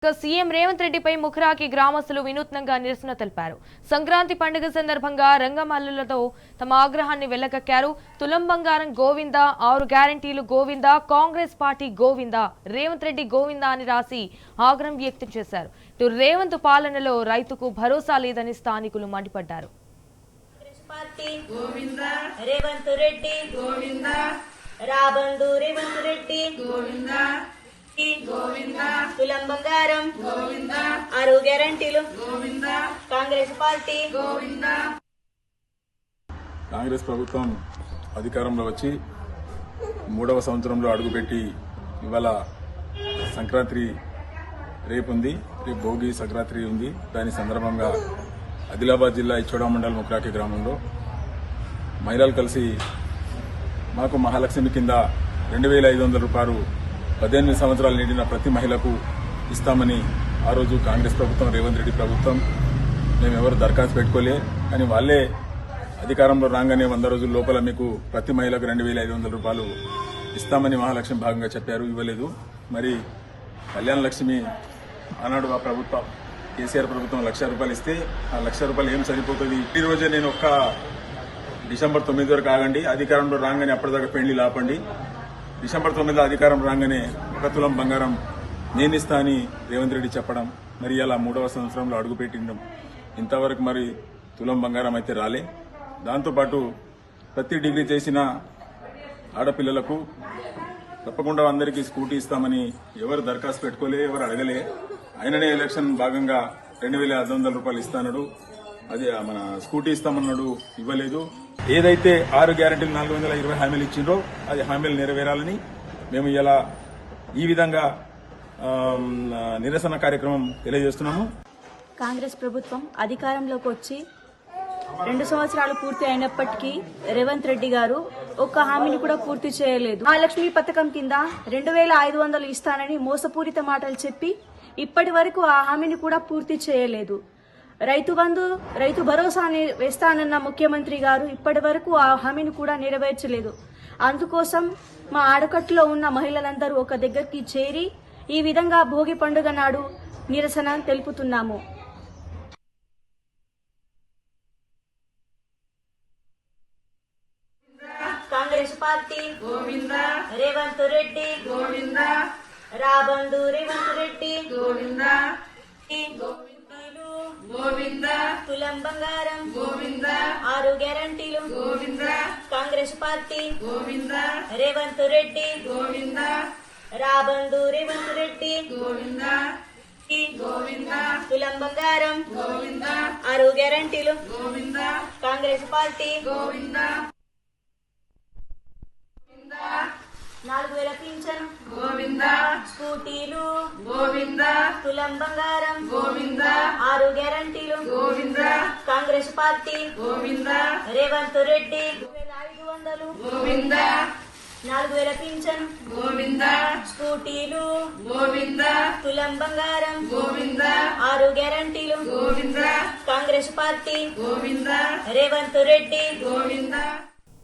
CM Revanth రెడ్డిపై ముఖరాకి గ్రామస్తులు వినూత్నంగా నిరసన తెలిపారు. సంక్రాంతి పండుగ సందర్భంగా రంగమల్లులతో తమ ఆగ్రహాన్ని వెళ్లగక్కారు. తులం బంగారం గోవిందా, 6 గ్యారంటీలు గోవిందా, కాంగ్రెస్ పార్టీ గోవిందా, రేవంత్ రెడ్డి గోవిందా అని రాసి ఆగ్రహం వ్యక్తం చేశారు. ఇటు రేవంత్ పాలనలో రైతుకు భరోసా లేదని స్థానికులు మండిపడ్డారు. తులం బంగారం గోవిందా, 6 గ్యారంటీలు గోవిందా, కాంగ్రెస్ పార్టీ గోవిందా. కాంగ్రెస్ ప్రభుత్వం అధికారంలో వచ్చి 3వ సంవత్సరంలో అడుగుపెట్టి ఇవాళ సంక్రాంతి రేపు భోగి సంక్రాంతి ఉంది. దాని సందర్భంగా ఆదిలాబాద్ జిల్లా ఇచ్చోడా మండలం ముక్రాకి గ్రామంలో మహిళలు కలిసి మాకు మహాలక్ష్మి కింద 2500 రూపాయలు 18 సంవత్సరాలు నిండిన ప్రతి మహిళకు ఇస్తామని ఆ రోజు కాంగ్రెస్ ప్రభుత్వం, రేవంత్ రెడ్డి ప్రభుత్వం మేమెవరు దరఖాస్తు పెట్టుకోలే. కానీ వాళ్లే అధికారంలో రాగానే 100 రోజుల లోపల మీకు ప్రతి మహిళకు 2500 రూపాయలు ఇస్తామని మహాలక్ష్మి భాగంగా చెప్పారు, ఇవ్వలేదు. మరి కళ్యాణ లక్ష్మి ఆనాడు ఆ ప్రభుత్వం కేసీఆర్ ప్రభుత్వం 1,00,000 రూపాయలు ఇస్తే ఆ 1,00,000 రూపాయలు ఏం సరిపోతుంది? ఈ రోజే నేను ఒక్క డిసెంబర్ 9 వరకు ఆగండి, అధికారంలో రాగానే అప్పటిదాకా పెళ్లి ఆపండి. డిసెంబర్ 9 అధికారం రాగానే 1 తులం బంగారం నేనిస్తా అని రేవంత్ రెడ్డి చెప్పడం, మరి అలా 3వ సంవత్సరంలో అడుగుపెట్టిండం. ఇంతవరకు మరి తులం బంగారం అయితే రాలే. దాంతోపాటు ప్రతి డిగ్రీ చేసిన ఆడపిల్లలకు తప్పకుండా అందరికీ స్కూటీ ఇస్తామని ఎవరు దరఖాస్తు పెట్టుకోలే, ఎవరు అడగలే. ఆయననే ఎలక్షన్ భాగంగా 2500 రూపాయలు ఇస్తానడు, అది మన స్కూటీ ఇస్తామన్నాడు, ఇవ్వలేదు. ఏదైతే 6 గ్యారెంటీలు 420 హామీలు ఇచ్చిండ్రో అది హామీలు నెరవేరాలని మేము ఇలా ఈ విధంగా నిరసన కార్యక్రమం తెలియజేస్తున్నాము. కాంగ్రెస్ ప్రభుత్వం అధికారంలోకి వచ్చి 2 సంవత్సరాలు పూర్తి అయినప్పటికీ రేవంత్ రెడ్డి గారు ఒక్క హామీని కూడా పూర్తి చేయలేదు. మహాలక్ష్మి పథకం కింద 2500 ఇస్తానని మోసపూరిత మాటలు చెప్పి ఇప్పటి వరకు ఆ హామీని కూడా పూర్తి చేయలేదు. రైతు బంధు, రైతు భరోసా వేస్తానన్న ముఖ్యమంత్రి గారు ఇప్పటి వరకు ఆ హామీని కూడా నెరవేర్చలేదు. అందుకోసం మా ఆడకట్టులో ఉన్న మహిళలందరూ ఒక దగ్గరికి చేరి ఈ విధంగా భోగి పండుగ నాడు నిరసన తెలుపుతున్నాము. కాంగ్రెస్ పార్టీ గోవిందా, రేవంత్ రెడ్డి గోవిందా, రాబందు రేవంత్ రెడ్డి గోవిందా, గోవిందా, తులం బంగారం గోవిందా, 6 గ్యారంటీలు గోవిందా, కాంగ్రెస్ పార్టీ గోవిందా, రేవంత్ రెడ్డి గోవిందా, రాబందు రేవంత్ రెడ్డి గోవిందా, గోవిందా, తులం బంగారం గోవిందా, 6 గ్యారంటీలు గోవిందా, కాంగ్రెస్ పార్టీ గోవిందా, 4000 పింఛన్ గోవిందా, స్కూటీలు గోవిందా, తులం బంగారం గోవిందా, 6 గ్యారంటీలు గోవిందా, కాంగ్రెస్ పార్టీ గోవిందా, రేవంత్ రెడ్డి 2500 గోవిందా, 4000 పింఛన్ గోవిందా, స్కూటీలు గోవిందా, తులం బంగారం గోవిందా, 6 గ్యారంటీలు గోవిందా, కాంగ్రెస్ పార్టీ గోవిందా, రేవంత్ రెడ్డి గోవిందా.